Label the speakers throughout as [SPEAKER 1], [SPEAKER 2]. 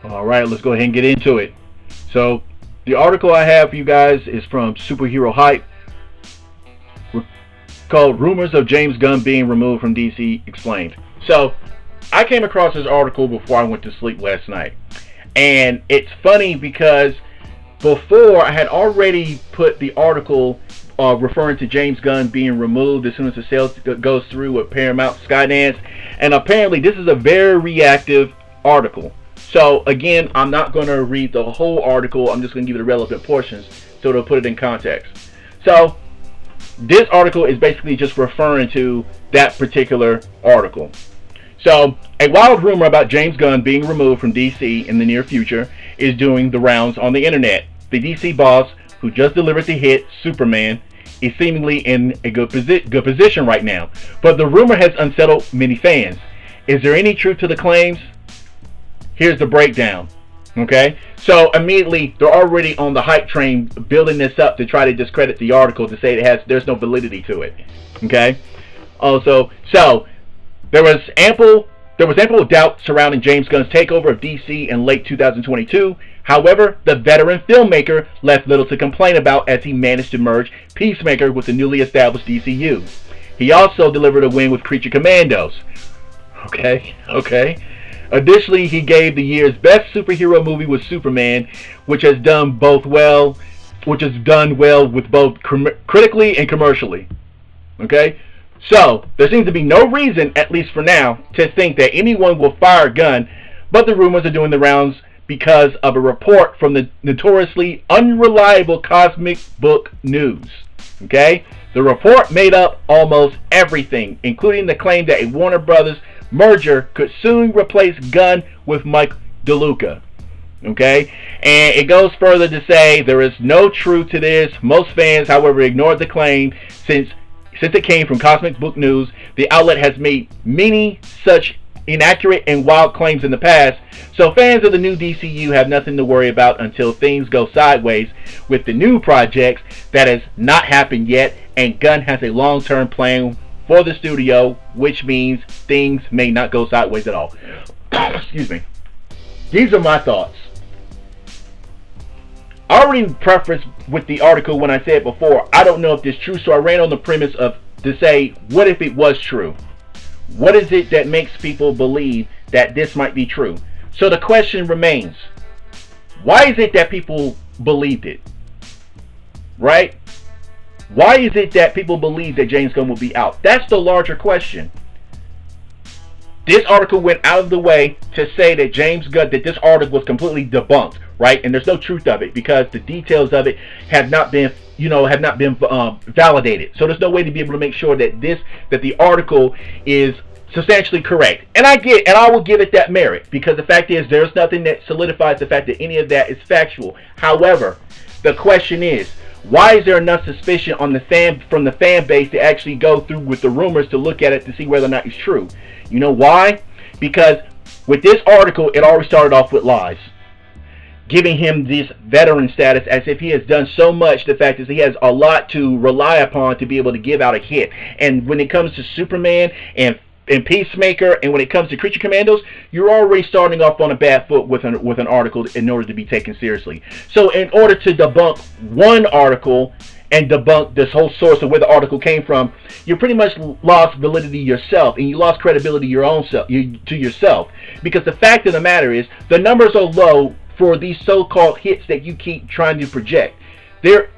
[SPEAKER 1] All right, let's go ahead and get into it. So, the article I have for you guys is from Superhero Hype called Rumors of James Gunn Being Removed from DC Explained. So, I came across this article before I went to sleep last night. And it's funny because before I had already put the article referring to James Gunn being removed as soon as the sales goes through with Paramount Skydance. And apparently this is a very reactive article. So again, I'm not going to read the whole article. I'm just going to give you the relevant portions so to put it in context. So this article is basically just referring to that particular article. So, a wild rumor about James Gunn being removed from DC in the near future is doing the rounds on the internet. The DC boss, who just delivered the hit Superman, is seemingly in a good position right now. But the rumor has unsettled many fans. Is there any truth to the claims? Here's the breakdown. Okay? So, immediately, they're already on the hype train building this up to try to discredit the article to say there's no validity to it. Okay? Also, there was ample doubt surrounding James Gunn's takeover of DC in late 2022. However, the veteran filmmaker left little to complain about as he managed to merge Peacemaker with the newly established DCU. He also delivered a win with Creature Commandos. Okay. Additionally, he gave the year's best superhero movie with Superman, which has done well with both critically and commercially. Okay? So, there seems to be no reason, at least for now, to think that anyone will fire Gunn, but the rumors are doing the rounds because of a report from the notoriously unreliable Cosmic Book News. Okay? The report made up almost everything, including the claim that a Warner Brothers merger could soon replace Gunn with Mike DeLuca. Okay? And it goes further to say there is no truth to this. Most fans, however, ignored the claim since it came from Cosmic Book News. The outlet has made many such inaccurate and wild claims in the past, so fans of the new DCU have nothing to worry about until things go sideways with the new projects. That has not happened yet, and Gunn has a long-term plan for the studio, which means things may not go sideways at all. Excuse me. These are my thoughts. I already prefaced with the article when I said before, I don't know if this is true, so I ran on the premise of to say, what if it was true? What is it that makes people believe that this might be true? So the question remains, why is it that people believed it? Right? Why is it that people believe that James Gunn will be out? That's the larger question. This article went out of the way to say that that this article was completely debunked, right? And there's no truth of it because the details of it have not been validated. So there's no way to be able to make sure that the article is substantially correct. And I will give it that merit because the fact is there's nothing that solidifies the fact that any of that is factual. However, the question is, why is there enough suspicion from the fan base to actually go through with the rumors to look at it to see whether or not it's true? You know why? Because with this article, it already started off with lies, giving him this veteran status as if he has done so much. The fact is he has a lot to rely upon to be able to give out a hit. And when it comes to Superman and Peacemaker, and when it comes to Creature Commandos, you're already starting off on a bad foot with an article in order to be taken seriously. So in order to debunk one article and debunk this whole source of where the article came from, you pretty much lost validity yourself, and you lost credibility to yourself. Because the fact of the matter is, the numbers are low for these so-called hits that you keep trying to project.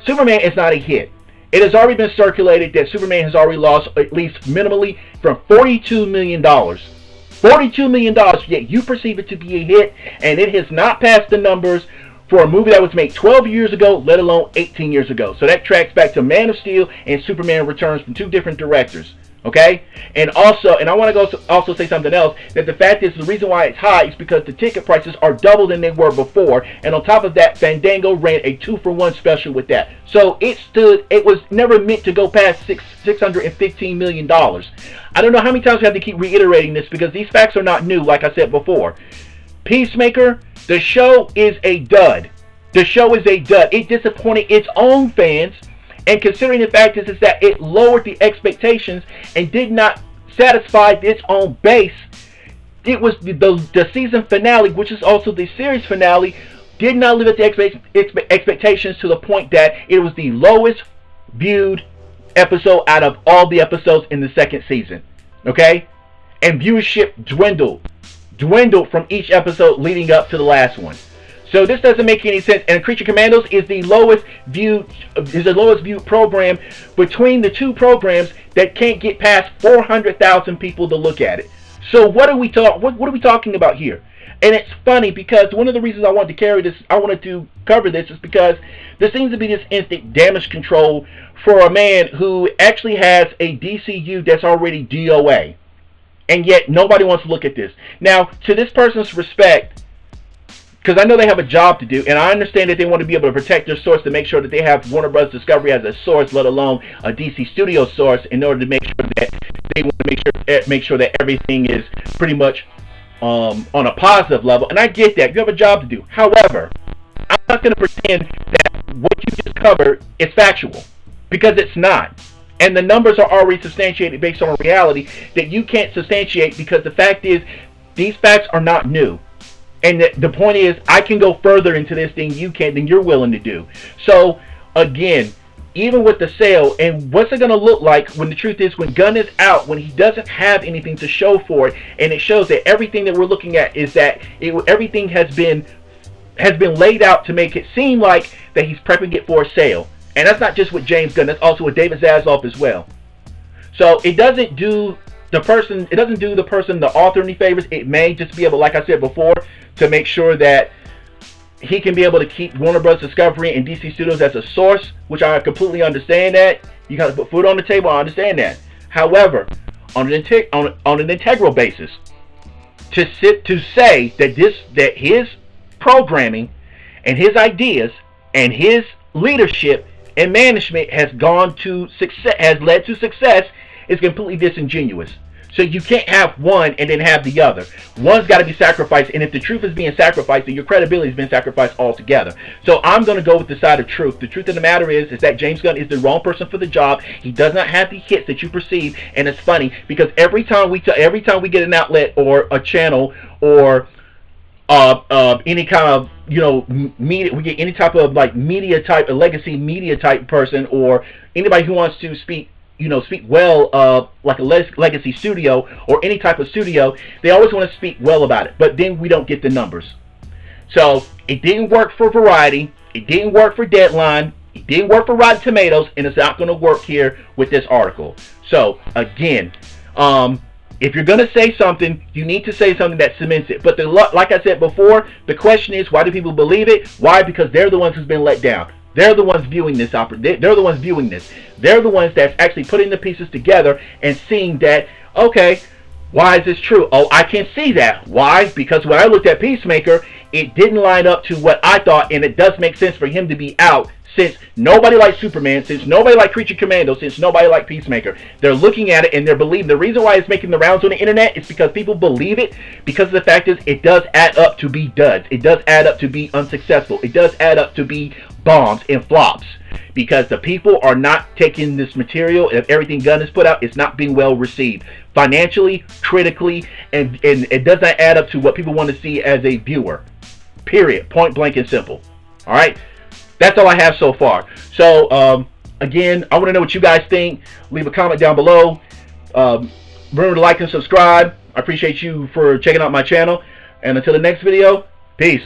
[SPEAKER 1] Superman is not a hit. It has already been circulated that Superman has already lost, at least minimally, from $42 million. $42 million, yet you perceive it to be a hit, and it has not passed the numbers for a movie that was made 12 years ago, let alone 18 years ago. So that tracks back to Man of Steel and Superman Returns from two different directors. Okay? And I want to also say something else, that the fact is the reason why it's high is because the ticket prices are double than they were before, and on top of that, Fandango ran a 2-for-1 special with that. So it was never meant to go past $615 million. I don't know how many times we have to keep reiterating this because these facts are not new, like I said before. Peacemaker, the show is a dud. It disappointed its own fans. And considering the fact is that it lowered the expectations and did not satisfy its own base, it was the season finale, which is also the series finale, did not live at the expectations to the point that it was the lowest viewed episode out of all the episodes in the second season. Okay? And viewership dwindled from each episode leading up to the last one. So this doesn't make any sense. And Creature Commandos is the lowest viewed program between the two programs that can't get past 400,000 people to look at it. So what are we talking about here? And it's funny because one of the reasons I wanted to cover this is because there seems to be this instant damage control for a man who actually has a DCU that's already DOA. And yet nobody wants to look at this. Now, to this person's respect, because I know they have a job to do, and I understand that they want to be able to protect their source to make sure that they have Warner Bros. Discovery as a source, let alone a DC Studio source, in order to make sure that they want to make sure that everything is pretty much on a positive level. And I get that. You have a job to do. However, I'm not going to pretend that what you just covered is factual, because it's not. And the numbers are already substantiated based on a reality that you can't substantiate, because the fact is, these facts are not new. And the point is, I can go further into this than you're willing to do. So, again, even with the sale, and what's it going to look like when the truth is, when Gunn is out, when he doesn't have anything to show for it, and it shows that everything that we're looking at is that everything has been laid out to make it seem like that he's prepping it for a sale. And that's not just with James Gunn, that's also with David Zaslav as well. So it doesn't do the person, the author, any favors. It may just be able, like I said before, to make sure that he can be able to keep Warner Bros. Discovery and DC Studios as a source, which I completely understand that. You got to put food on the table, I understand that. However, on an integral basis, to say that his programming and his ideas and his leadership and management has led to success is completely disingenuous. So you can't have one and then have the other. One's got to be sacrificed, and if the truth is being sacrificed, then your credibility has been sacrificed altogether. So I'm going to go with the side of truth. The truth of the matter is that James Gunn is the wrong person for the job. He does not have the hits that you perceive, and it's funny because every time we get an outlet or a channel or any kind of media, we get any type of like media type, a legacy media type person, or anybody who wants to speak well of like a legacy studio or any type of studio, they always want to speak well about it, but then we don't get the numbers. So it didn't work for Variety, it didn't work for Deadline, it didn't work for Rotten Tomatoes, and it's not going to work here with this article. So again, if you're going to say something, you need to say something that cements it. But like I said before, the question is, why do people believe it? Why? Because they're the ones who's been let down. They're the ones viewing this. They're the ones viewing this. They're the ones that's actually putting the pieces together and seeing that, okay, why is this true? Oh, I can see that. Why? Because when I looked at Peacemaker, it didn't line up to what I thought, and it does make sense for him to be out, since nobody likes Superman, since nobody likes Creature Commando, since nobody likes Peacemaker. They're looking at it and they're believing. The reason why it's making the rounds on the internet is because people believe it, because the fact is, it does add up to be duds. It does add up to be unsuccessful. It does add up to be bombs and flops, because the people are not taking this material, and everything Gunn has put out, it's not being well received financially, critically, and it does not add up to what people want to see as a viewer. Period. Point blank and simple. All right. That's all I have so far. So, again, I want to know what you guys think. Leave a comment down below. Remember to like and subscribe. I appreciate you for checking out my channel. And until the next video, peace.